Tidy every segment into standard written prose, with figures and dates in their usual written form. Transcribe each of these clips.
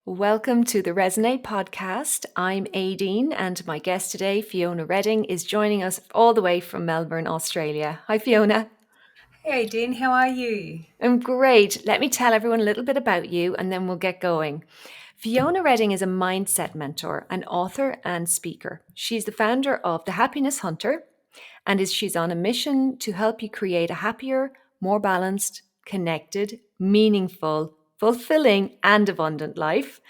Welcome to the Resonate podcast. I'm Aideen, and my guest today, Fiona Redding, is joining us all the way from Melbourne, Australia. Hi, Fiona. Hey, Aideen, how are you? I'm great. Let me tell everyone a little bit about you and then we'll get going. Fiona Redding is a mindset mentor, an author, and speaker. She's the founder of The Happiness Hunter and she's on a mission to help you create a happier, more balanced, connected, meaningful, fulfilling, and abundant life.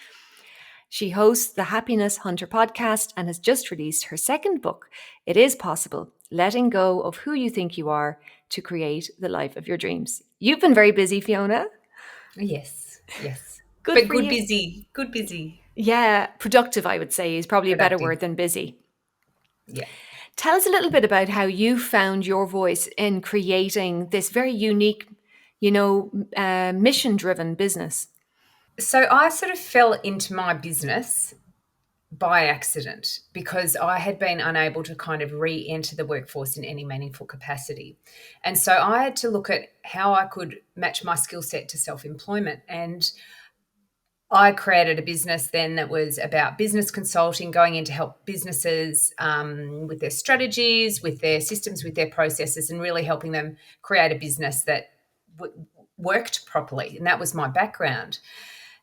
She hosts the Happiness Hunter podcast and has just released her second book, It Is Possible, Letting Go of Who You Think You Are to Create the Life of Your Dreams. You've been very busy, Fiona. Yes. Good But for good you. busy, good busy, Yeah, productive, I would say, is probably a better productive. word than busy. Yeah. Tell us a little bit about how you found your voice in creating this very unique, mission driven business. So I sort of fell into my business by accident because I had been unable to kind of re enter the workforce in any meaningful capacity. And so I had to look at how I could match my skill set to self employment. And I created a business then that was about business consulting, going in to help businesses with their strategies, with their systems, with their processes, and really helping them create a business that worked properly. And that was my background.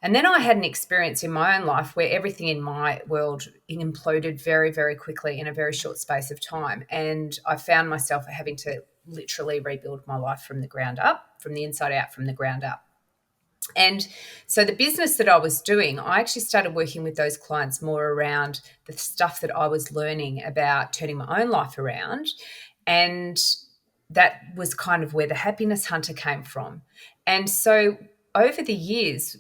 And then I had an experience in my own life where everything in my world imploded very, very quickly in a very short space of time. And I found myself having to literally rebuild my life from the ground up, from the inside out, from the ground up. And so the business that I was doing, I actually started working with those clients more around the stuff that I was learning about turning my own life around. And that was kind of where the happiness hunter came from. And so over the years,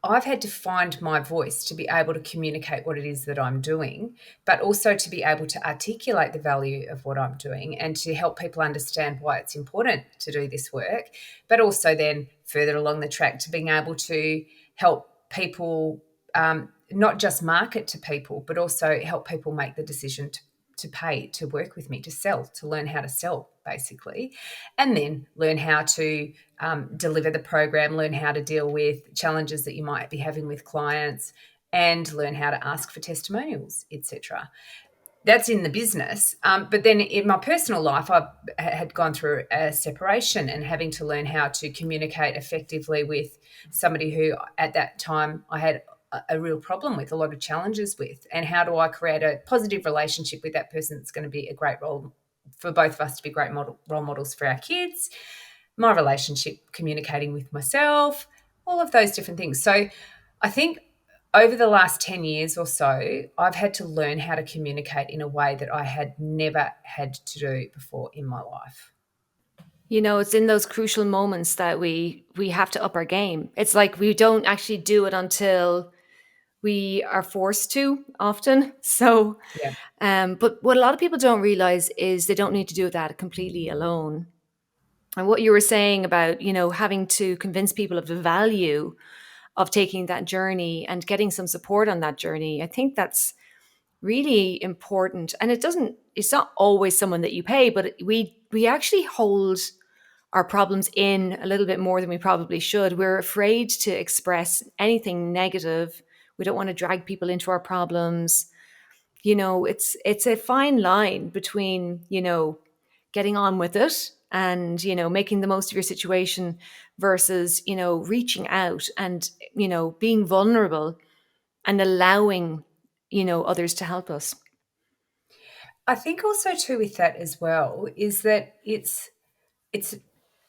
I've had to find my voice to be able to communicate what it is that I'm doing, but also to be able to articulate the value of what I'm doing and to help people understand why it's important to do this work, but also then further along the track to being able to help people not just market to people, but also help people make the decision to pay, to work with me, to sell, to learn how to sell, basically, and then learn how to deliver the program, learn how to deal with challenges that you might be having with clients, and learn how to ask for testimonials, etc. That's in the business. But then in my personal life, I had gone through a separation and having to learn how to communicate effectively with somebody who at that time I had a real problem with, a lot of challenges with. And how do I create a positive relationship with that person that's going to be a great role for both of us to be great role models for our kids, my relationship, communicating with myself, all of those different things. So I think over the last 10 years or so, I've had to learn how to communicate in a way that I had never had to do before in my life. You know, it's in those crucial moments that we have to up our game. It's like we don't actually do it until we are forced to often. So, Yeah. but what a lot of people don't realize is they don't need to do that completely alone. And what you were saying about, having to convince people of the value of taking that journey and getting some support on that journey, I think that's really important. And it's not always someone that you pay, but we actually hold our problems in a little bit more than we probably should. We're afraid to express anything negative. We don't want to drag people into our problems. It's a fine line between, getting on with it and, making the most of your situation versus, reaching out and, being vulnerable and allowing, others to help us. I think also too with that as well is that it's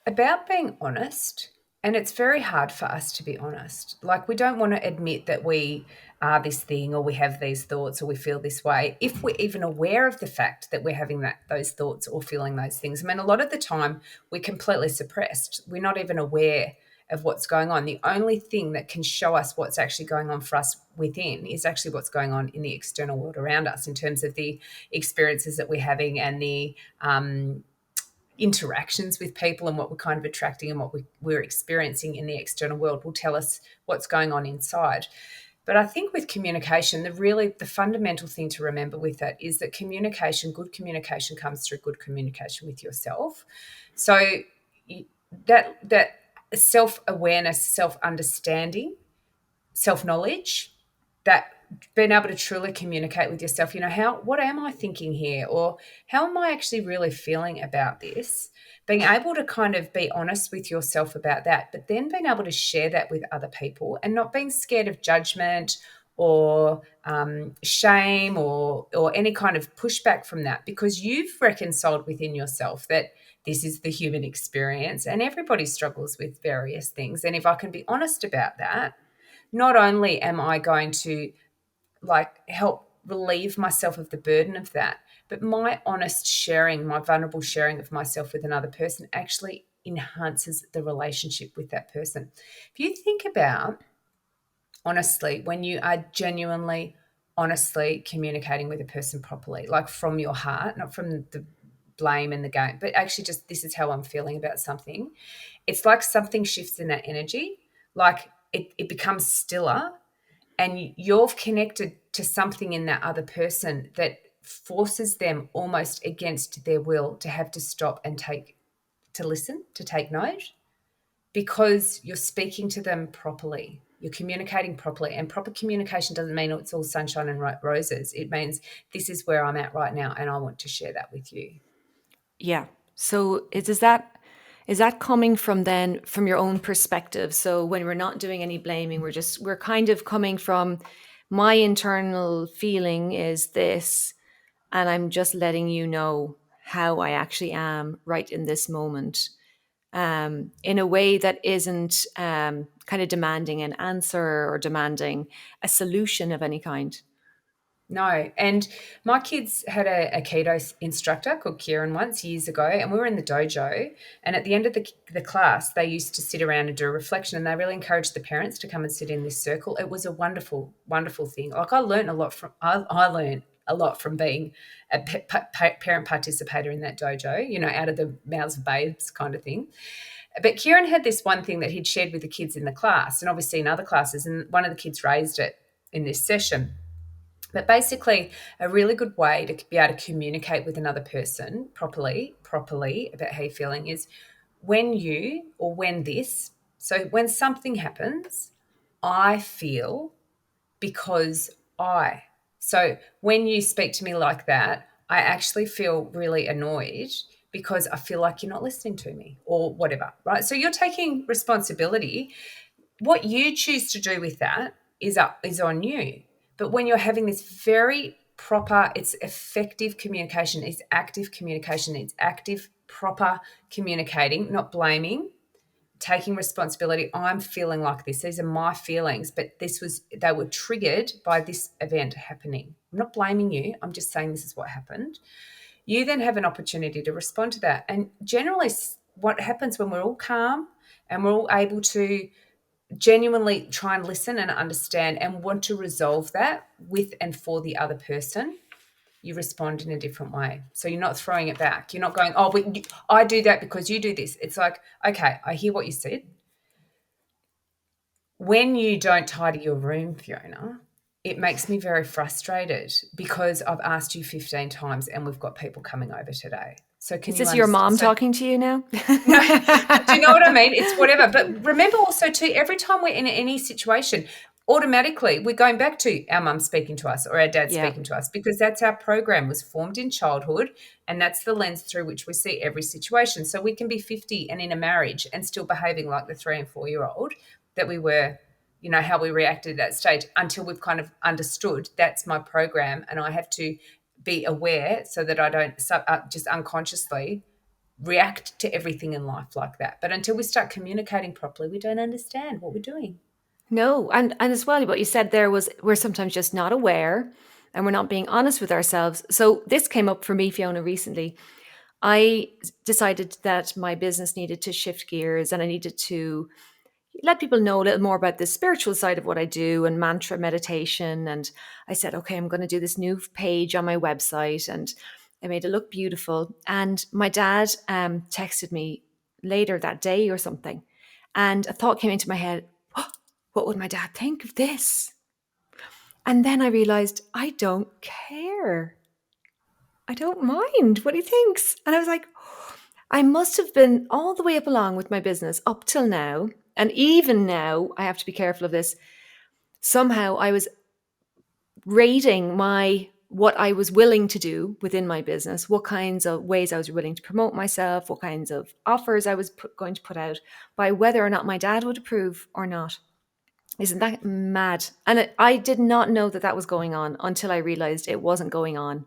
about being honest, and it's very hard for us to be honest. Like, we don't want to admit that we are this thing or we have these thoughts or we feel this way if we're even aware of the fact that we're having those thoughts or feeling those things. I mean, a lot of the time we're completely suppressed. We're not even aware of what's going on. The only thing that can show us what's actually going on for us within is actually what's going on in the external world around us, in terms of the experiences that we're having and the interactions with people, and what we're kind of attracting and what we're experiencing in the external world will tell us what's going on inside. But I think with communication, the fundamental thing to remember with that is that good communication comes through good communication with yourself. So that self-awareness, self-understanding self-knowledge, that being able to truly communicate with yourself, what am I thinking here? Or how am I actually really feeling about this? Being able to kind of be honest with yourself about that, but then being able to share that with other people and not being scared of judgment or shame or any kind of pushback from that, because you've reconciled within yourself that this is the human experience and everybody struggles with various things. And if I can be honest about that, not only am I going to help relieve myself of the burden of that, but my honest sharing, my vulnerable sharing of myself with another person actually enhances the relationship with that person. If you think about, honestly, when you are genuinely, honestly communicating with a person properly, like from your heart, not from the blame and the game, but actually just this is how I'm feeling about something, it's like something shifts in that energy. Like it becomes stiller and you've connected to something in that other person that forces them almost against their will to have to stop and to listen, to take note, because you're speaking to them properly. You're communicating properly. And proper communication doesn't mean it's all sunshine and roses. It means this is where I'm at right now and I want to share that with you. Yeah. So is that coming from then from your own perspective? So when we're not doing any blaming, we're kind of coming from my internal feeling is this, and I'm just letting you know how I actually am right in this moment, in a way that isn't kind of demanding an answer or demanding a solution of any kind. No. And my kids had a keto instructor called Kieran once years ago, and we were in the dojo. And at the end of the class, they used to sit around and do a reflection, and they really encouraged the parents to come and sit in this circle. It was a wonderful, wonderful thing. Like I learned a lot from being a parent participator in that dojo, out of the mouths of babes kind of thing. But Kieran had this one thing that he'd shared with the kids in the class, and obviously in other classes, and one of the kids raised it in this session. But basically, a really good way to be able to communicate with another person properly about how you're feeling is when you or when this. So when something happens, I feel because I. So when you speak to me like that, I actually feel really annoyed because I feel like you're not listening to me or whatever, right? So you're taking responsibility. What you choose to do with that is on you. But when you're having this very proper, it's effective communication, it's active communication, it's active, proper communicating, not blaming, taking responsibility. I'm feeling like this. These are my feelings, but they were triggered by this event happening. I'm not blaming you. I'm just saying this is what happened. You then have an opportunity to respond to that. And generally, what happens when we're all calm and we're all able to genuinely try and listen and understand and want to resolve that with and for the other person, you respond in a different way. So you're not throwing it back. You're not going, oh, but I do that because you do this. It's like, okay, I hear what you said. When you don't tidy your room, Fiona, it makes me very frustrated because I've asked you 15 times and we've got people coming over today. So can Is you this your understand? mom So talking to you now? no, but do you know what I mean? It's whatever. But remember also too, every time we're in any situation, automatically we're going back to our mum speaking to us or our dad Yeah. speaking to us, because that's our program was formed in childhood, and that's the lens through which we see every situation. So we can be 50 and in a marriage and still behaving like the 3 and 4 year old that we were, how we reacted at that stage, until we've kind of understood that's my program and I have to be aware so that I don't just unconsciously react to everything in life like that. But until we start communicating properly, we don't understand what we're doing. No, and as well, what you said there was we're sometimes just not aware and we're not being honest with ourselves. So this came up for me, Fiona, recently. I decided that my business needed to shift gears and I needed to let people know a little more about the spiritual side of what I do and mantra meditation. And I said, okay, I'm going to do this new page on my website, and I made it look beautiful. And my dad texted me later that day or something, and a thought came into my head: what would my dad think of this? And then I realized I don't care. I don't mind what he thinks. And I was like, I must have been all the way up along with my business up till now. And even now, I have to be careful of this. somehow I was rating my what I was willing to do within my business, what kinds of ways I was willing to promote myself, what kinds of offers I was going to put out by whether or not my dad would approve or not. Isn't that mad? And I did not know that that was going on until I realized it wasn't going on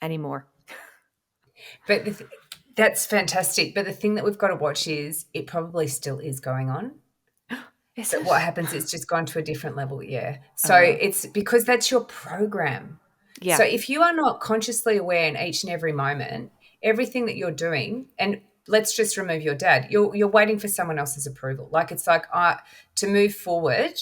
anymore. But that's fantastic. But the thing that we've got to watch is it probably still is going on. Is But what it? happens is just gone to a different level, yeah. So Oh, it's because that's your program. So yeah. if you are not consciously aware in each and every moment, everything that you're doing, and let's just remove your dad, you're waiting for someone else's approval. Like it's like to move forward,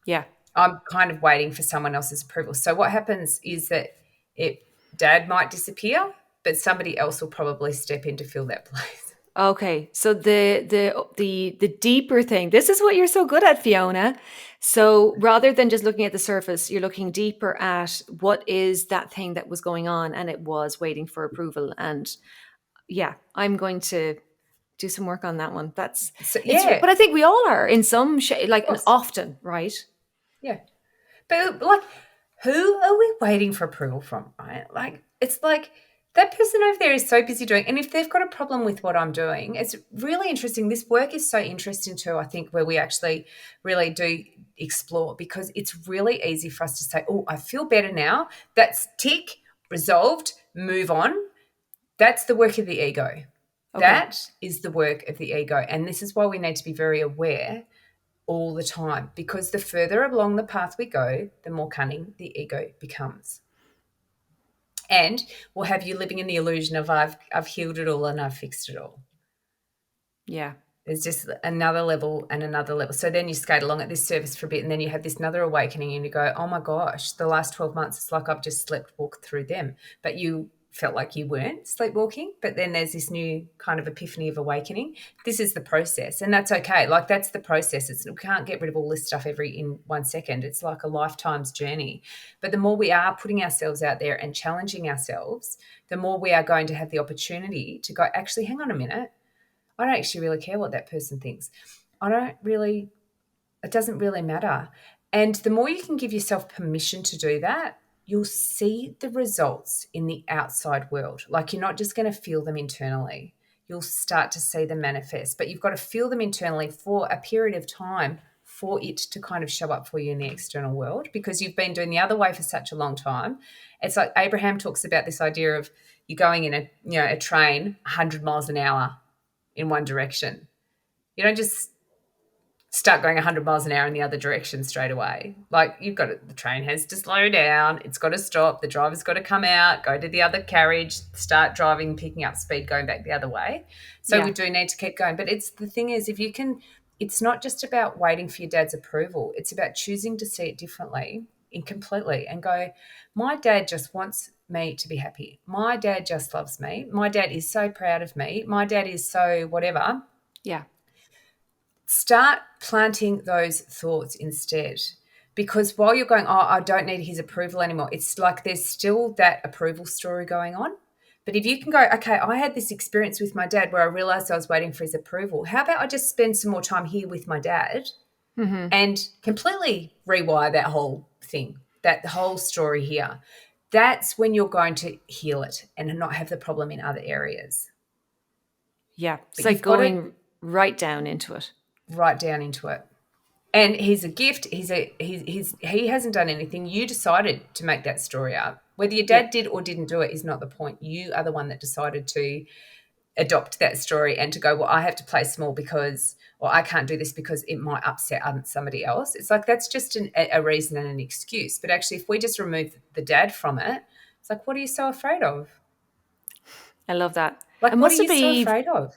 Yeah. I'm kind of waiting for someone else's approval. So what happens is that it dad might disappear, but somebody else will probably step in to fill that place. Okay, so the deeper thing. This is what you're so good at, Fiona. So rather than just looking at the surface, you're looking deeper at what is that thing that was going on, and it was waiting for approval. And yeah, I'm going to do some work on that one. That's So it's, yeah, but I think we all are in some shape, of like course. often, right? Yeah. But like, who are we waiting for approval from? Right? Like, it's like that person over there is so busy doing, and if they've got a problem with what I'm doing, it's really interesting. This work is so interesting too. I think where we actually really do explore because it's really easy for us to say, "Oh, I feel better now." That's tick, resolved, move on. That's the work of the ego. Okay. That is the work of the ego, and this is why we need to be very aware all the time because the further along the path we go, the more cunning the ego becomes. And we'll have you living in the illusion of I've healed it all and I've fixed it all. Yeah. There's just another level and another level. So then you skate along at this service for a bit and then you have this another awakening and you go, oh my gosh, the last 12 months, it's like I've just slept walked through them. But you felt like you weren't sleepwalking. But then there's this new kind of epiphany of awakening. This is the process. And that's okay. Like that's the process. We can't get rid of all this stuff in 1 second. It's like a lifetime's journey. But the more we are putting ourselves out there and challenging ourselves, the more we are going to have the opportunity to go, actually, hang on a minute. I don't actually really care what that person thinks. It doesn't really matter. And the more you can give yourself permission to do that, you'll see the results in the outside world. Like you're not just going to feel them internally. You'll start to see them manifest, but you've got to feel them internally for a period of time for it to kind of show up for you in the external world because you've been doing the other way for such a long time. It's like Abraham talks about this idea of you going in a train 100 miles an hour in one direction. You don't just start going 100 miles an hour in the other direction straight away. Like you've got to, the train has to slow down. It's got to stop. The driver's got to come out, go to the other carriage, start driving, picking up speed, going back the other way. So we Yeah. do need to keep going. But the thing is, if you can, it's not just about waiting for your dad's approval. It's about choosing to see it differently and completely and go, my dad just wants me to be happy. My dad just loves me. My dad is so proud of me. My dad is so whatever. Yeah. Start planting those thoughts instead. Because while you're going, oh, I don't need his approval anymore, it's like there's still that approval story going on. But if you can go, okay, I had this experience with my dad where I realized I was waiting for his approval. How about I just spend some more time here with my dad Mm-hmm. and completely rewire that whole thing, that whole story here? That's when you're going to heal it and not have the problem in other areas. Yeah. It's But like you've got to going right down into it. write down into it. And he's a gift. He hasn't done anything. You decided to make that story up. Whether your Yeah. dad did or didn't do it is not the point. You are the one that decided to adopt that story and to go, well, I have to play small because, or I can't do this because it might upset somebody else. It's like that's just a reason and an excuse. But actually, if we just remove the dad from it, it's like, what are you so afraid of? I love that. Like, And what are must it you so be afraid of?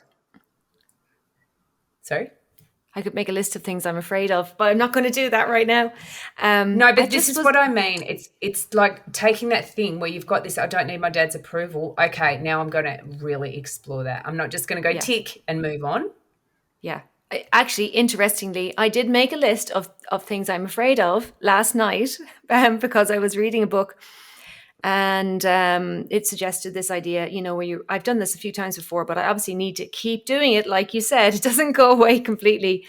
Sorry? I could make a list of things I'm afraid of, but I'm not going to do that right now. No, I but this just is was, what I mean. It's like taking that thing where you've got this, I don't need my dad's approval. Okay, now I'm going to really explore that. I'm not just going to go yeah, tick and move on. yeah. Actually, interestingly, I did make a list of things I'm afraid of last night because I was reading a book and it suggested this idea, where I've done this a few times before, but I obviously need to keep doing it. Like you said, it doesn't go away completely.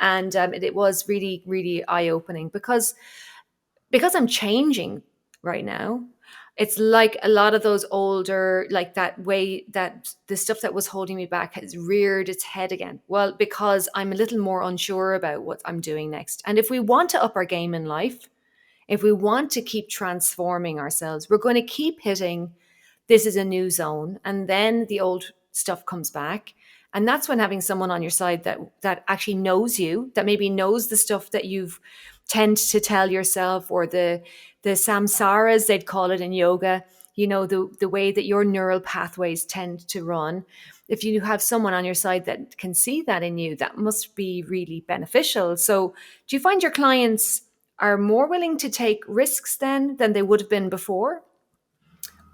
And it was really, really eye opening because I'm changing right now. It's like a lot of those older, like that way that the stuff that was holding me back has reared its head again. Well, because I'm a little more unsure about what I'm doing next. And if we want to up our game in life, if we want to keep transforming ourselves, we're going to keep hitting this is a new zone, and then the old stuff comes back. And that's when having someone on your side that actually knows you, that maybe knows the stuff that you've tend to tell yourself, or the samsaras they'd call it in yoga, the way that your neural pathways tend to run. If you have someone on your side that can see that in you, that must be really beneficial. So do you find your clients are more willing to take risks then than they would have been before?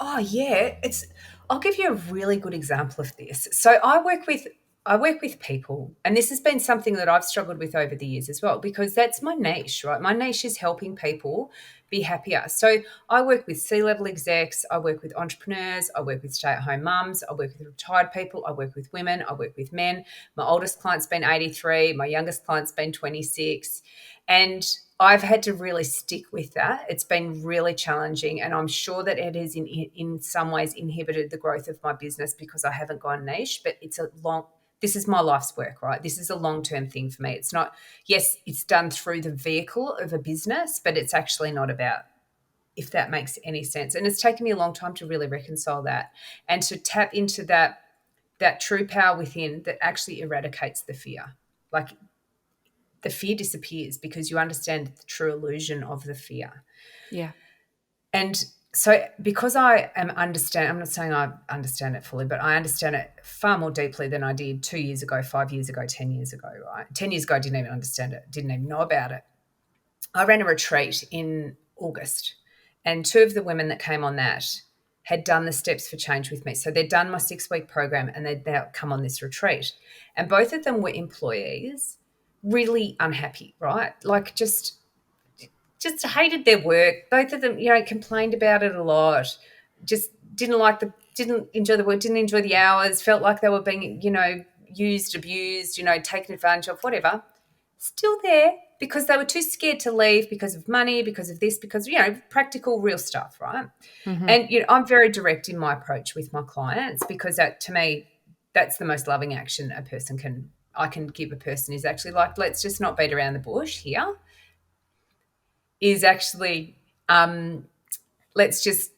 Oh yeah, it's I'll give you a really good example of this. So I work with people, and this has been something that I've struggled with over the years as well, because that's my niche, right? My niche is helping people be happier. So I work with C-level execs, I work with entrepreneurs, I work with stay-at-home mums, I work with retired people, I work with women, I work with men. My oldest client's been 83, my youngest client's been 26. And I've had to really stick with that. It's been really challenging, and I'm sure that it has in some ways inhibited the growth of my business because I haven't gone niche. But this is my life's work, right? This is a long-term thing for me. It's not, yes, it's done through the vehicle of a business, but it's actually not about, if that makes any sense. And it's taken me a long time to really reconcile that and to tap into that true power within that actually eradicates the fear. Like, the fear disappears because you understand the true illusion of the fear. Yeah. And so, because I'm not saying I understand it fully, but I understand it far more deeply than I did 2 years ago, 5 years ago, 10 years ago, right? 10 years ago, I didn't even understand it, didn't even know about it. I ran a retreat in August, and two of the women that came on that had done the steps for change with me. So they'd done my 6-week program and they'd now come on this retreat. And both of them were employees, really unhappy, right? Like, just hated their work. Both of them, complained about it a lot. Just didn't enjoy the work, didn't enjoy the hours, felt like they were being, used, abused, taken advantage of, whatever. Still there because they were too scared to leave because of money, because of this, because, practical, real stuff, right? Hmm. And, I'm very direct in my approach with my clients, because that, to me, that's the most loving action I can give a person, is actually like, let's just not beat around the bush here, is actually, let's just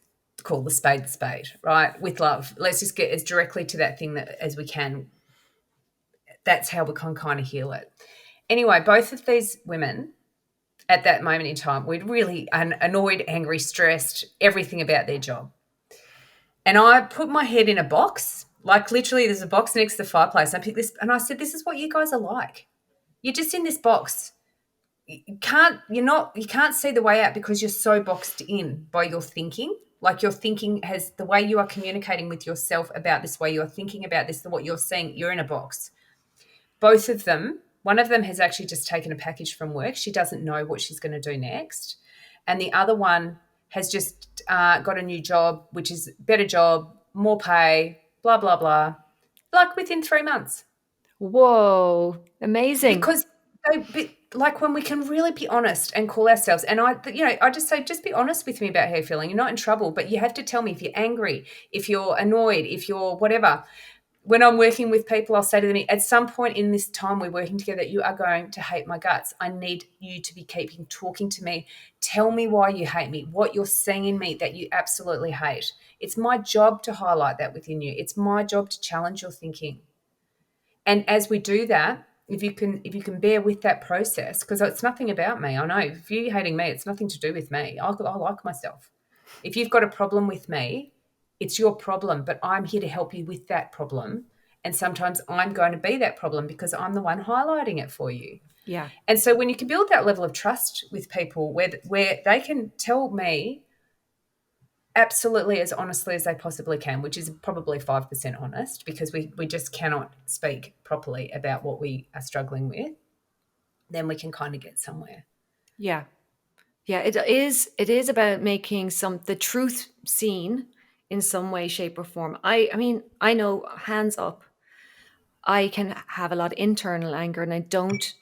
call the spade, right? With love. Let's just get as directly to that thing as we can. That's how we can kind of heal it. Anyway, both of these women at that moment in time, we'd really annoyed, angry, stressed, everything about their job. And I put my head in a box, like literally there's a box next to the fireplace. I picked this and I said, this is what you guys are like. You're just in this box. You can't see the way out because you're so boxed in by your thinking. Like, your thinking has, the way you are communicating with yourself about this, way you're thinking about this, what you're seeing, you're in a box. Both of them, one of them has actually just taken a package from work. She doesn't know what she's going to do next. And the other one has just got a new job, which is a better job, more pay, blah, blah, blah, like within 3 months. Whoa, amazing. Because like, when we can really be honest and call ourselves, and I just say, just be honest with me about how you're feeling. You're not in trouble, but you have to tell me if you're angry, if you're annoyed, if you're whatever. When I'm working with people, I'll say to them, at some point in this time we're working together, you are going to hate my guts. I need you to be keeping talking to me. Tell me why you hate me, what you're seeing in me that you absolutely hate. It's my job to highlight that within you. It's my job to challenge your thinking. And as we do that, if you can bear with that process, because it's nothing about me. I know if you're hating me, it's nothing to do with me. I like myself. If you've got a problem with me, it's your problem, but I'm here to help you with that problem. And sometimes I'm going to be that problem because I'm the one highlighting it for you. Yeah. And so when you can build that level of trust with people, where they can tell me absolutely as honestly as they possibly can, which is probably 5% honest, because we just cannot speak properly about what we are struggling with, then we can kind of get somewhere. Yeah. Yeah, it is about making the truth seen in some way, shape, or form. I mean, I know, hands up, I can have a lot of internal anger and I don't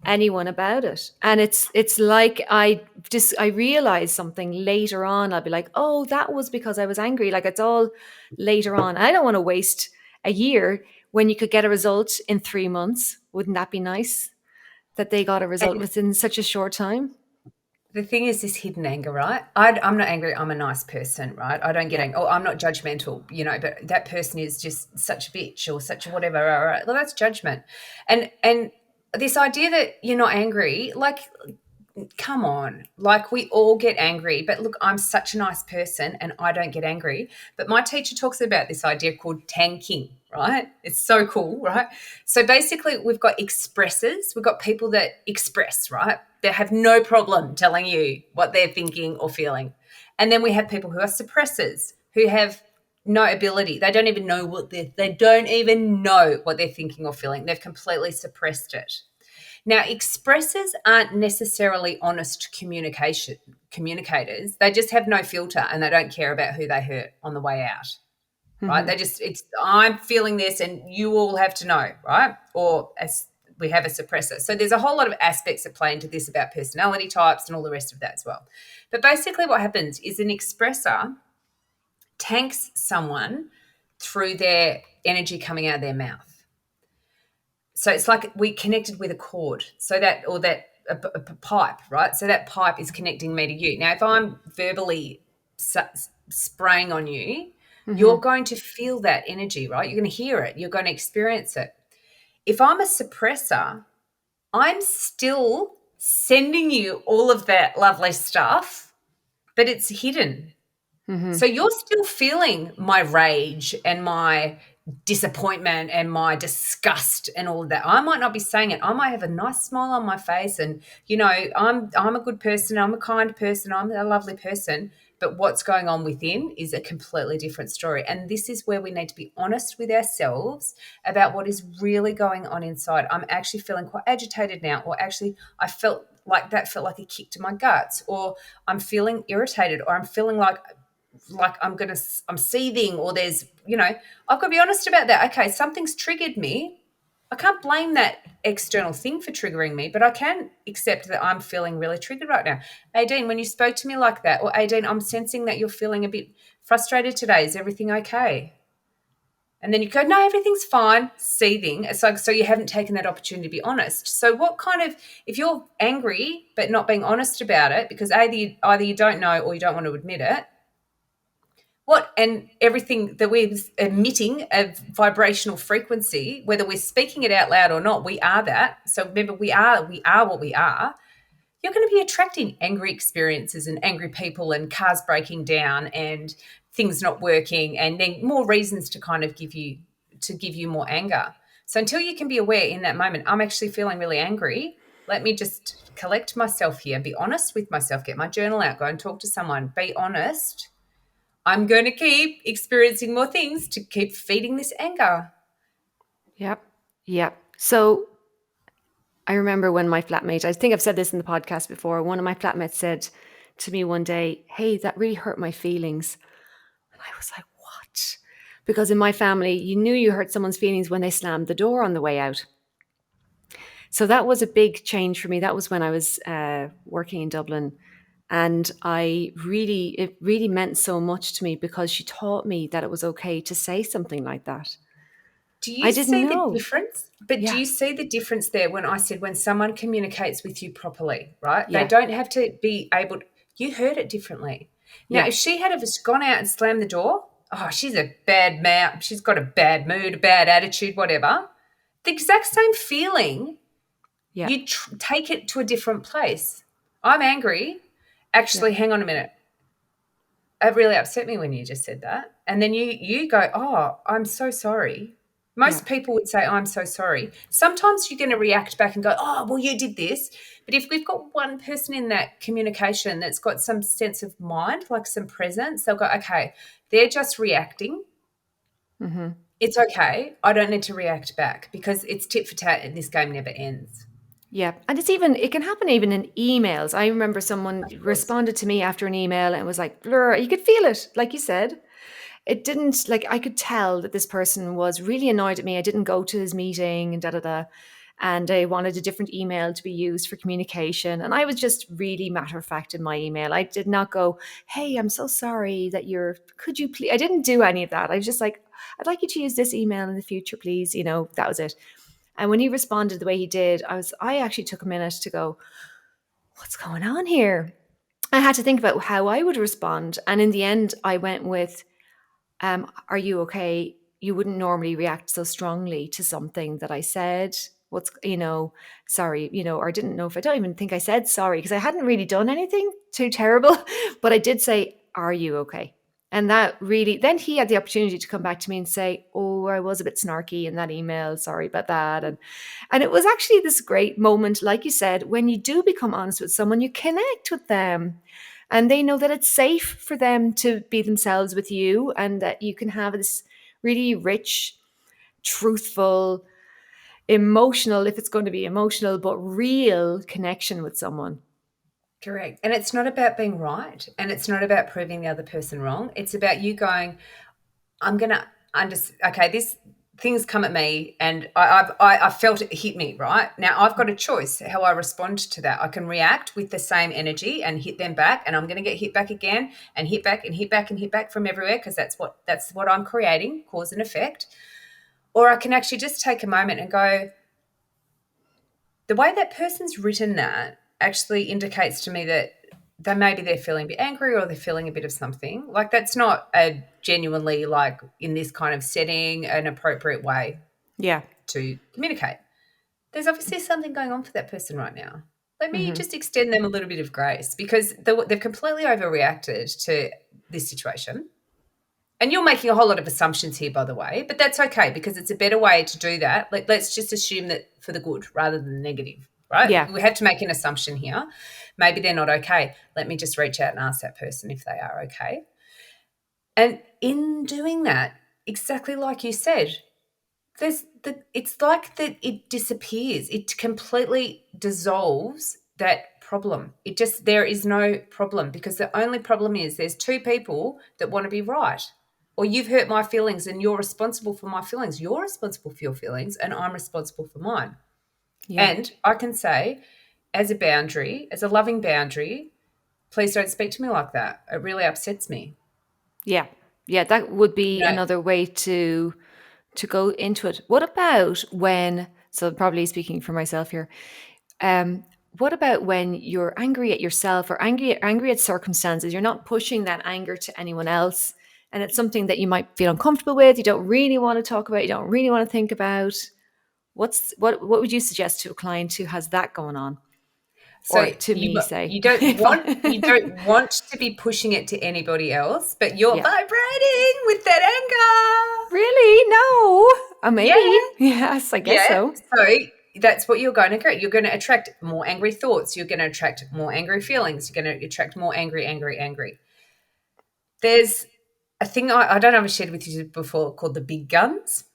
anyone about it. And it's like I realize something later on. I'll be like, oh, that was because I was angry. Like it's all later on. I don't want to waste a year when you could get a result in 3 months. Wouldn't that be nice that they got a result And within such a short time? the thing is this hidden anger, right? I'm not angry. I'm a nice person, right? I don't get Yeah. angry. Oh, I'm not judgmental, but that person is just such a bitch or such a whatever. All right. Well, that's judgment. And this idea that you're not angry, like, come on, like we all get angry, but look, I'm such a nice person and I don't get angry. But my teacher talks about this idea called tanking, right? It's so cool, right? So basically we've got expressors, we've got people that express, right? They have no problem telling you what they're thinking or feeling. And then we have people who are suppressors, who have no ability. They don't even know they don't even know what they're thinking or feeling. They've completely suppressed it. Now, expressors aren't necessarily honest communicators. They just have no filter and they don't care about who they hurt on the way out, right? Hmm. It's I'm feeling this and you all have to know, right? Or as we have a suppressor. So there's a whole lot of aspects that play into this about personality types and all the rest of that as well. But basically what happens is an expressor tanks someone through their energy coming out of their mouth. So it's like we connected with a cord, so that or that a pipe, right? So that pipe is connecting me to you. Now, if I'm verbally spraying on you, you're Hmm. going to feel that energy, right? You're going to hear it. You're going to experience it. If I'm a suppressor, I'm still sending you all of that lovely stuff, but it's hidden. Hmm. So you're still feeling my rage and my disappointment and my disgust and all of that. I might not be saying it. I might have a nice smile on my face and I'm a good person, I'm a kind person, I'm a lovely person, but what's going on within is a completely different story. And this is where we need to be honest with ourselves about what is really going on inside. I'm actually feeling quite agitated now, or actually I felt like that felt like a kick to my guts, or I'm feeling irritated, or I'm feeling like I'm seething, or there's, I've got to be honest about that. Okay, something's triggered me. I can't blame that external thing for triggering me, but I can accept that I'm feeling really triggered right now. Aideen, when you spoke to me like that, or Aideen, I'm sensing that you're feeling a bit frustrated today. Is everything okay? And then you go, no, everything's fine, seething. It's like, so you haven't taken that opportunity to be honest. So what kind of, if you're angry but not being honest about it, because either you don't know or you don't want to admit it, and everything that we're emitting a vibrational frequency, whether we're speaking it out loud or not, we are that. So remember, we are what we are. You're going to be attracting angry experiences and angry people and cars breaking down and things not working, and then more reasons to kind of give you more anger. So until you can be aware in that moment, I'm actually feeling really angry. Let me just collect myself here, be honest with myself, get my journal out, go and talk to someone, be honest. I'm going to keep experiencing more things to keep feeding this anger. Yep. Yep. So I remember when my flatmate, I think I've said this in the podcast before, one of my flatmates said to me one day, hey, that really hurt my feelings. And I was like, what? Because in my family, you knew you hurt someone's feelings when they slammed the door on the way out. So that was a big change for me. That was when I was working in Dublin. And it really meant so much to me because she taught me that it was okay to say something like that. Do I you didn't see the know. difference? But do Yeah. you see the difference there when I said when someone communicates with you properly, right? They Yeah. don't have to be able to, you heard it differently. Now, Yeah. if she had have just gone out and slammed the door, oh, she's a bad man. She's got a bad mood, a bad attitude, whatever. The exact same feeling, Yeah. you take it to a different place. I'm angry. Yeah. Actually, hang on a minute. It really upset me when you just said that. And then you go, oh, I'm so sorry. Yeah. Most people would say, I'm so sorry. Sometimes you're going to react back and go, oh, well, you did this. But if we've got one person in that communication that's got some sense of mind, like some presence, they'll go, okay, they're just reacting. Hmm. It's okay. I don't need to react back because it's tit for tat and this game never ends. Yeah. And it can happen even in emails. I remember someone Of course. responded to me after an email and was like, blur. You could feel it, like you said. It didn't, like, I could tell that this person was really annoyed at me. I didn't go to his meeting and da da da. and they wanted a different email to be used for communication. And I was just really matter of fact in my email. I did not go, "Hey, I'm so sorry that could you please?" I didn't do any of that. I was just like, "I'd like you to use this email in the future, please." That was it. And when he responded the way he did, I actually took a minute to go, "What's going on here?" I had to think about how I would respond. And in the end, I went with, "Are you okay? You wouldn't normally react so strongly to something that I said. Sorry, or I didn't know if I don't even think I said sorry because I hadn't really done anything too terrible. But I did say, 'Are you okay?'" And that really, then he had the opportunity to come back to me and say, "Oh, I was a bit snarky in that email. Sorry about that." And it was actually this great moment, like you said, when you do become honest with someone, you connect with them and they know that it's safe for them to be themselves with you and that you can have this really rich, truthful, emotional, if it's going to be emotional, but real connection with someone. Correct. And it's not about being right. And it's not about proving the other person wrong. It's about you going, I'm going to okay, this things come at me and I felt it hit me, right? Now I've got a choice how I respond to that. I can react with the same energy and hit them back, and I'm going to get hit back again and hit back and hit back and hit back from everywhere because that's what I'm creating, cause and effect. Or I can actually just take a moment and go, the way that person's written that actually indicates to me that maybe they're feeling a bit angry or they're feeling a bit of something. Like that's not a genuinely, like in this kind of setting, an appropriate way Yeah. to communicate. There's obviously something going on for that person right now. Let me Hmm. just extend them a little bit of grace because they've completely overreacted to this situation. And you're making a whole lot of assumptions here, by the way, but that's okay because it's a better way to do that. Let's just assume that for the good rather than the negative, right? Yeah. We have to make an assumption here. Maybe they're not okay. Let me just reach out and ask that person if they are okay. And in doing that, exactly like you said, it's like that it disappears. It completely dissolves that problem. There is no problem because the only problem is there's two people that want to be right. Or you've hurt my feelings and you're responsible for my feelings. You're responsible for your feelings and I'm responsible for mine. Yeah. And I can say, as a boundary, as a loving boundary, please don't speak to me like that. It really upsets me. Yeah. Yeah. That would You be know, another way to go into it. What about when, so probably speaking for myself here, um, what about when you're angry at yourself or angry at circumstances? You're not pushing that anger to anyone else, and it's something that you might feel uncomfortable with. You don't really want to talk about. You don't really want to think about. What would you suggest to a client who has that going on, so or to me, say? you don't If want you I, don't want to be pushing it to anybody else, but you're yeah, vibrating with that anger. really, no, Yeah, maybe, yes, I guess yeah. so. So that's what you're going to get. You're going to attract more angry thoughts. You're going to attract more angry feelings. You're going to attract more angry, angry, angry. There's a thing I don't know if I shared with you before called the big guns.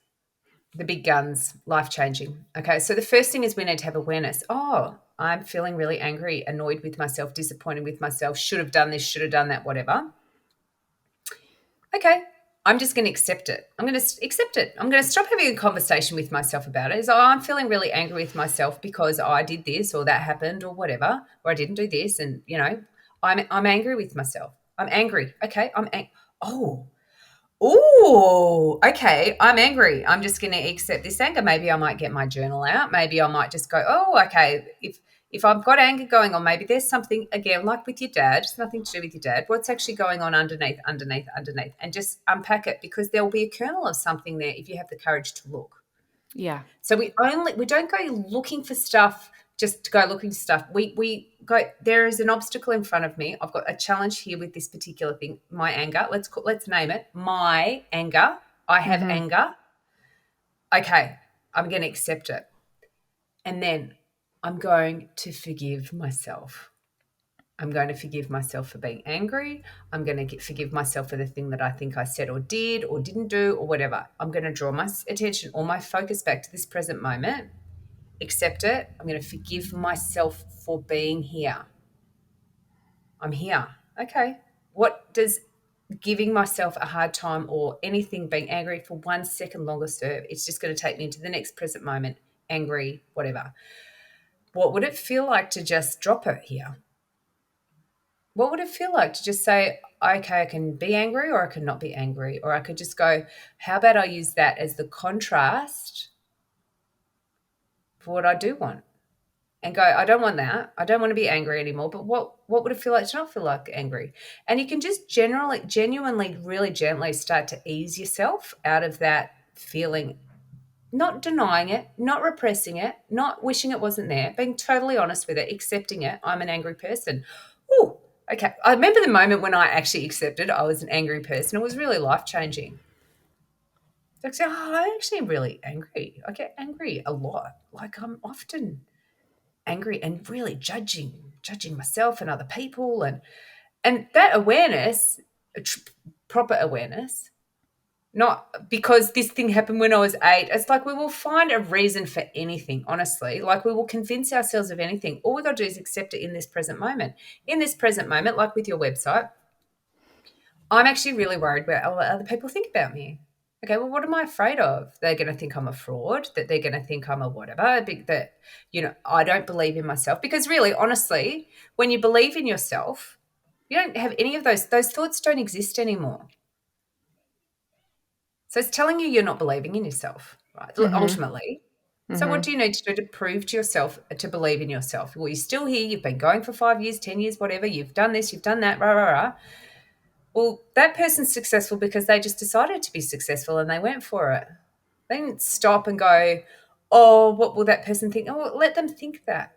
The big guns, life changing. Okay, so the first thing is we need to have awareness. Oh, I'm feeling really angry, annoyed with myself, disappointed with myself, should have done this, should have done that, whatever. Okay, I'm just going to accept it. I'm going to accept it. I'm going to stop having a conversation with myself about it. I'm feeling really angry with myself because I did this or that happened or whatever, or I didn't do this, and I'm angry with myself. I'm angry. Okay, oh, oh, okay, I'm angry. I'm just going to accept this anger. Maybe I might get my journal out. Maybe I might just go, oh, okay, if I've got anger going on, maybe there's something, again, like with your dad, it's nothing to do with your dad. What's actually going on underneath, and just unpack it because there will be a kernel of something there if you have the courage to look. Yeah, So we don't go looking for stuff just to go looking for stuff. We go, there is an obstacle in front of me. I've got a challenge here with this particular thing, my anger. Let's name it my anger. I have hmm, anger. Okay, I'm going to accept it. And then I'm going to forgive myself. I'm going to forgive myself for being angry. I'm going to forgive myself for the thing that I think I said or did or didn't do or whatever. I'm going to draw my attention or my focus back to this present moment, accept it. I'm going to forgive myself for being here. I'm here. Okay. What does giving myself a hard time or anything being angry for 1 second longer serve? It's just going to take me into the next present moment. angry, whatever. What would it feel like to just drop it here? What would it feel like to just say, okay, I can be angry or I can not be angry? Or I could just go, how about I use that as the contrast for what I do want? And go, I don't want that. I don't want to be angry anymore. But what would it feel like to not feel like angry? And you can just genuinely, really gently start to ease yourself out of that feeling, not denying it, not repressing it, not wishing it wasn't there, being totally honest with it, accepting it. I'm an angry person. Oh, okay. I remember the moment when I actually accepted I was an angry person. It was really life changing. Like, oh, I'm actually really angry. I get angry a lot. Like, I'm often angry and really judging myself and other people, and that awareness, proper awareness, not because this thing happened when I was 8. It's like we will find a reason for anything, honestly. Like we will convince ourselves of anything. All we got to do is accept it in this present moment. In this present moment, like with your website, I'm actually really worried about what other people think about me. Okay, well, what am I afraid of? They're going to think I'm a fraud, that they're going to think I'm a whatever, that, I don't believe in myself. Because really, honestly, when you believe in yourself, you don't have any of those thoughts don't exist anymore. So it's telling you you're not believing in yourself, right? Mm-hmm. Ultimately. So what Mm-hmm. do you need to do to prove to yourself to believe in yourself? Well, you're still here. You've been going for 5 years, 10 years, whatever. You've done this, you've done that, rah, rah, rah. Well, that person's successful because they just decided to be successful and they went for it. They didn't stop and go, oh, what will that person think? Oh, well, let them think that.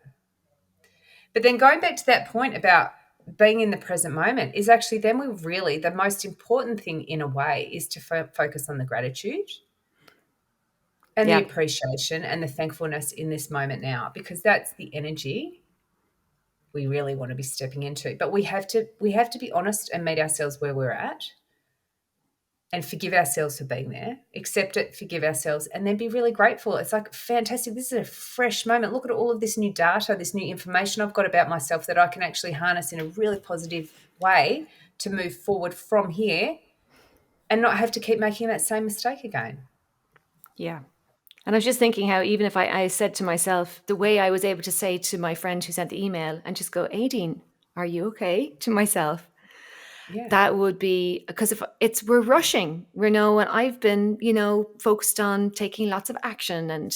But then going back to that point about being in the present moment is actually then we really, the most important thing in a way is to focus on the gratitude and the Yeah. appreciation and the thankfulness in this moment now, because that's the energy we really want to be stepping into. But we have to be honest and meet ourselves where we're at and forgive ourselves for being there, accept it, forgive ourselves, and then be really grateful. It's like, fantastic. This is a fresh moment. Look at all of this new data, this new information I've got about myself that I can actually harness in a really positive way to move forward from here and not have to keep making that same mistake again. Yeah. And I was just thinking how even if I said to myself, the way I was able to say to my friend who sent the email and just go, Aideen, are you okay? To myself, Yeah. that would be because if it's we're rushing, and I've been, focused on taking lots of action and,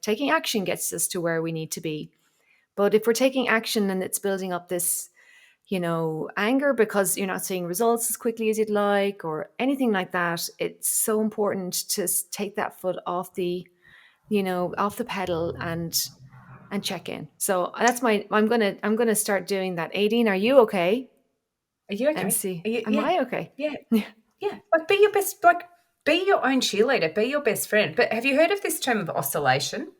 taking action gets us to where we need to be. But if we're taking action and it's building up this, anger because you're not seeing results as quickly as you'd like or anything like that, it's so important to take that foot off off the pedal and check in. So that's I'm gonna start doing that. Aideen, are you okay? Are you And okay? see, Are you, am yeah. I okay? Yeah. Yeah. Like be your best, be your own cheerleader, be your best friend. But have you heard of this term of oscillation?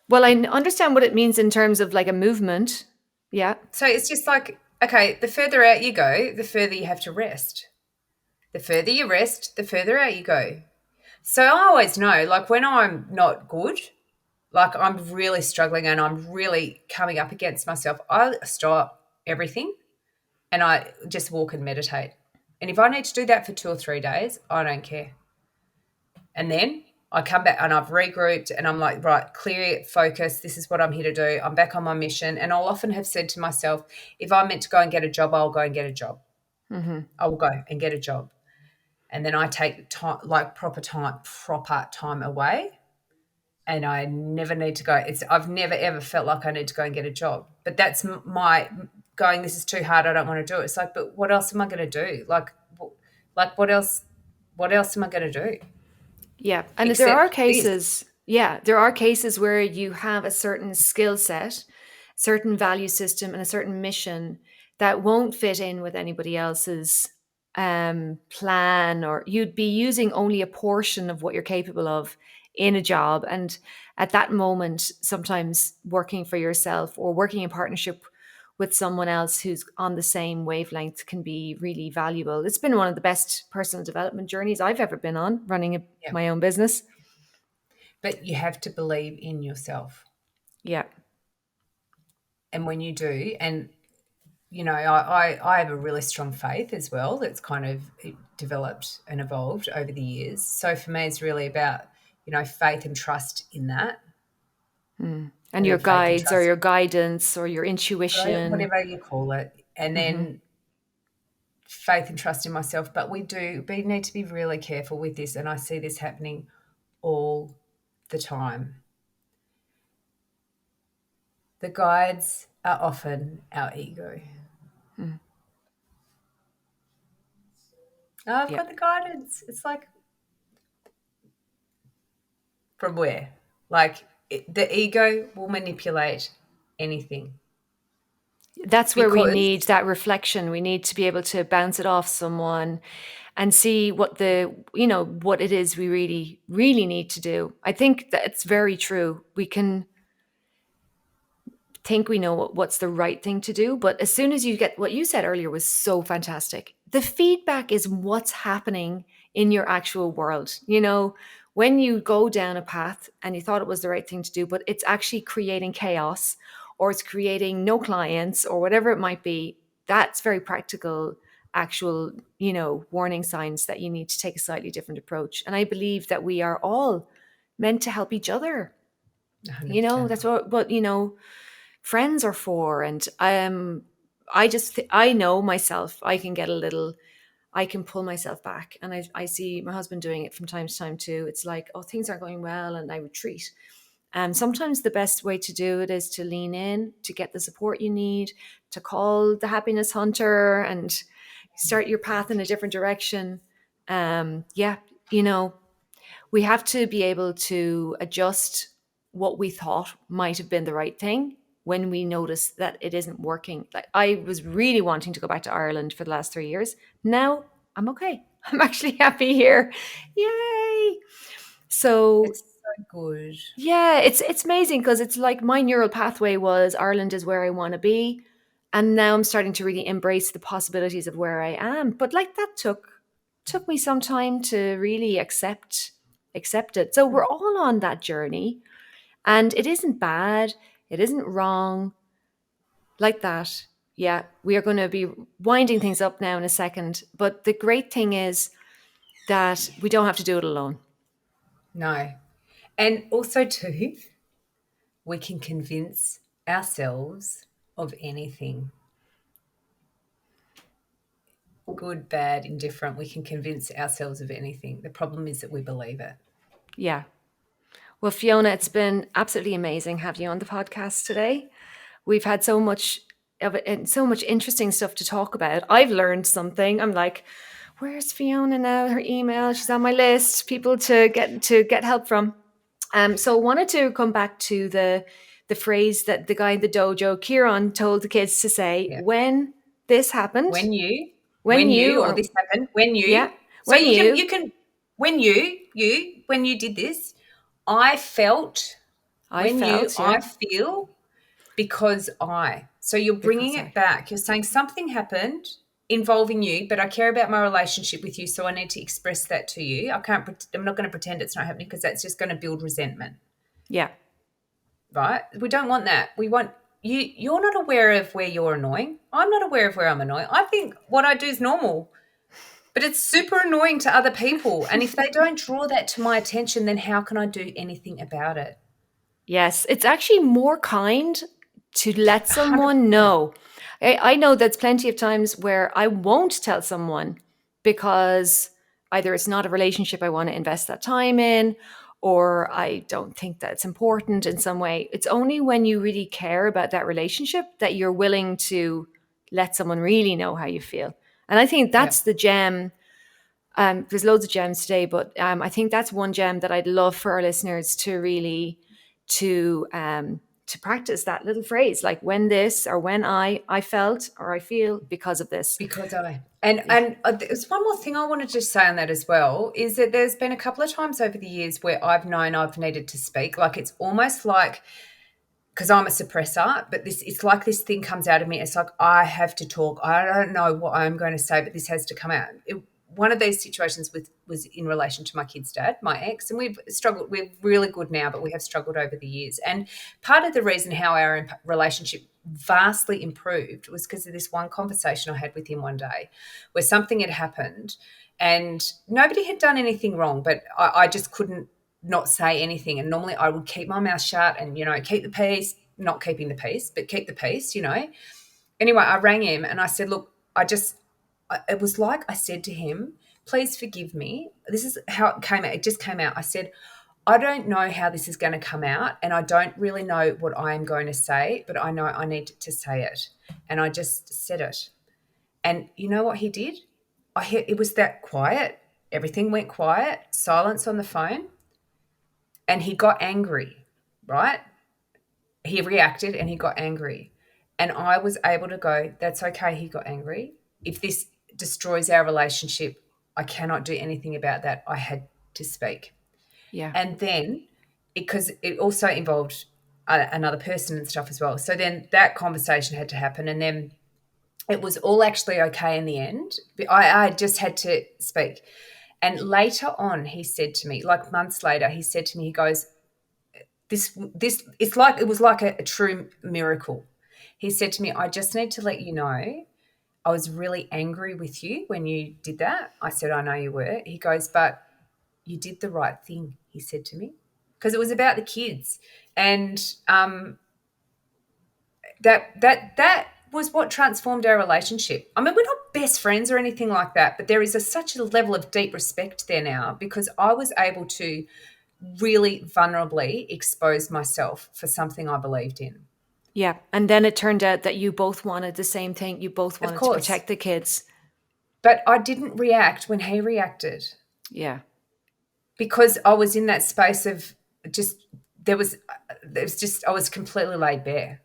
Well, understand what it means in terms of like a movement. Yeah. So it's just like, okay, the further out you go, the further you have to rest. The further you rest, the further out you go. So I always know, like when I'm not good, like I'm really struggling and I'm really coming up against myself, I stop everything and I just walk and meditate. And if I need to do that for 2 or 3 days, I don't care. And then I come back and I've regrouped and I'm like, right, clear, focus. This is what I'm here to do. I'm back on my mission. And I'll often have said to myself, if I'm meant to go and get a job, I'll go and get a job. Mm-hmm. I will go and get a job. And then I take time, like proper time away. And I never need to go. I've never ever felt like I need to go and get a job. But that's my going. This is too hard. I don't want to do it. It's like, but what else am I going to do? Like what else? What else am I going to do? Yeah. And Except this. there are cases where you have a certain skill set, certain value system, and a certain mission that won't fit in with anybody else's plan, or you'd be using only a portion of what you're capable of in a job. And at that moment, sometimes working for yourself or working in partnership with someone else who's on the same wavelength can be really valuable. It's been one of the best personal development journeys I've ever been on, running Yeah. my own business. But you have to believe in yourself. Yeah. And when you do, and I have a really strong faith as well that's kind of developed and evolved over the years. So for me, it's really about, faith and trust in that. And and your then faith and guides or trust, your guidance or your intuition. whatever you call it, and then faith and trust in myself. But we need to be really careful with this, and I see this happening all the time. The guides are often our ego. Oh, I've Yeah. got the guidance. It's like, from where? Like, the ego will manipulate anything That's where we because need that reflection. We need to be able to bounce it off someone and see what what it is we really, really need to do. I think that it's very true. We can think we know what's the right thing to do, but as soon as you get what you said earlier was so fantastic. The feedback is what's happening in your actual world. When you go down a path and you thought it was the right thing to do, but it's actually creating chaos or it's creating no clients or whatever it might be, that's very practical, actual, warning signs that you need to take a slightly different approach. And I believe that we are all meant to help each other. 100%. That's what friends are for. And I know myself, I can pull myself back, and I see my husband doing it from time to time too. It's like, oh, things aren't going well, and I retreat. And sometimes the best way to do it is to lean in, to get the support you need, to call the happiness hunter and start your path in a different direction. Yeah, you know we have to be able to adjust what we thought might have been the right thing when we notice that it isn't working. Like, I was really wanting to go back to Ireland for the last 3 years. Now I'm okay. I'm actually happy here. Yay. So It's so good. yeah, it's amazing because it's like my neural pathway was Ireland is where I want to be. And now I'm starting to really embrace the possibilities of where I am. But like that took me some time to really accept it. So we're all on that journey, and it isn't bad, it isn't wrong, like that. Yeah, we are going to be winding things up now in a second, but the great thing is that we don't have to do it alone. No. And also, too, we can convince ourselves of anything, good, bad, indifferent. We can convince ourselves of anything. The problem is that we believe it. Yeah. Well, Fiona, it's been absolutely amazing having you on the podcast today. We've had so much of it and so much interesting stuff to talk about. I've learned something. I'm like, where's Fiona now? Her email, she's on my list, people to get help from. So I wanted to come back to the phrase that the guy in the dojo, Kieran, told the kids to say Yeah. when this happened, When you, when or you, this happened, when yeah, you. So when you you, can, when you did this, I felt, I felt, I yeah, feel, because I. So you're bringing because it I, back. You're saying something happened involving you, but I care about my relationship with you, so I need to express that to you. I'm not going to pretend it's not happening because that's just going to build resentment, yeah, right? We don't want that. We want you. You're not aware of where you're annoying. I'm not aware of where I'm annoying. I think what I do is normal, but it's super annoying to other people. And if they don't draw that to my attention, then how can I do anything about it? yes, it's actually more kind to let someone 100%. know. I know there's plenty of times where I won't tell someone because either it's not a relationship I want to invest that time in, or I don't think that it's important in some way. It's only when you really care about that relationship that you're willing to let someone really know how you feel. And I think Yeah. that's the gem. There's loads of gems today, but I think that's one gem that I'd love for our listeners to really to practice that little phrase, like when this or when I felt or I feel because of this. Because I Yeah, there's one more thing I wanted to say on that as well, is that there's been a couple of times over the years where I've known I've needed to speak. Like, it's almost like, because I'm a suppressor, but it's like this thing comes out of me. It's like I have to talk. I don't know what I'm going to say, but this has to come out. One of these situations was in relation to my kid's dad, my ex, and we've struggled. We're really good now, but we have struggled over the years. And part of the reason how our relationship vastly improved was because of this one conversation I had with him one day, where something had happened, and nobody had done anything wrong, but I just couldn't not say anything. And normally I would keep my mouth shut and, keep the peace, not keeping the peace, but keep the peace. Anyway, I rang him and I said, look, it was like I said to him, please forgive me. This is how it came out. It just came out. I said, I don't know how this is going to come out, and I don't really know what I am going to say, but I know I need to say it. And I just said it. And you know what he did? It was that quiet. Everything went quiet, silence on the phone, and he got angry, right? He reacted and he got angry. And I was able to go, that's okay, he got angry. If this destroys our relationship, I cannot do anything about that. I had to speak. Yeah. And then, because it also involved another person and stuff as well. So then that conversation had to happen. And then it was all actually okay in the end. I just had to speak. And later on, he said to me, like months later, he said to me, he goes, it was like a true miracle. He said to me, I just need to let you know I was really angry with you when you did that. I said, I know you were. He goes, but you did the right thing, he said to me, because it was about the kids. And that was what transformed our relationship. I mean, we're not best friends or anything like that, but there is such a level of deep respect there now because I was able to really vulnerably expose myself for something I believed in. Yeah. And then it turned out that you both wanted the same thing. You both Of wanted to course. protect the kids. But I didn't react when he reacted Yeah. because I was in that space of just, I was completely laid bare.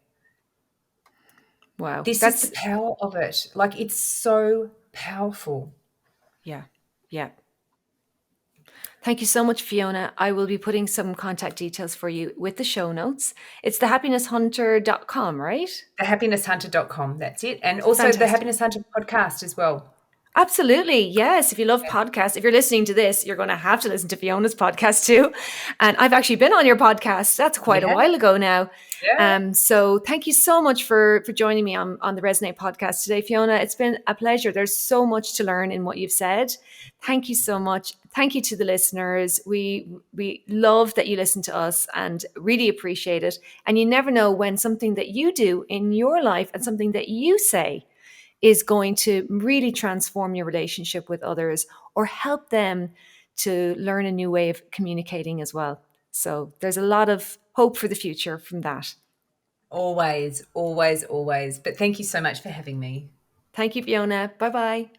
Wow. This is the That's, power of it. Like, it's so powerful. yeah. Yeah. Thank you so much, Fiona. I will be putting some contact details for you with the show notes. It's thehappinesshunter.com, right? Thehappinesshunter.com. That's it. And also the Fantastic. Happiness Hunter podcast as well. Absolutely. Yes. If you love podcasts, if you're listening to this, you're going to have to listen to Fiona's podcast too. And I've actually been on your podcast. That's You quite a have? while ago now. Yeah. So thank you so much for joining me on the Resonate podcast today, Fiona. It's been a pleasure. There's so much to learn in what you've said. Thank you so much. Thank you to the listeners. We love that you listen to us and really appreciate it. And you never know when something that you do in your life and something that you say is going to really transform your relationship with others or help them to learn a new way of communicating as well. So there's a lot of hope for the future from that. Always, always, always. But thank you so much for having me. Thank you, Fiona. Bye bye.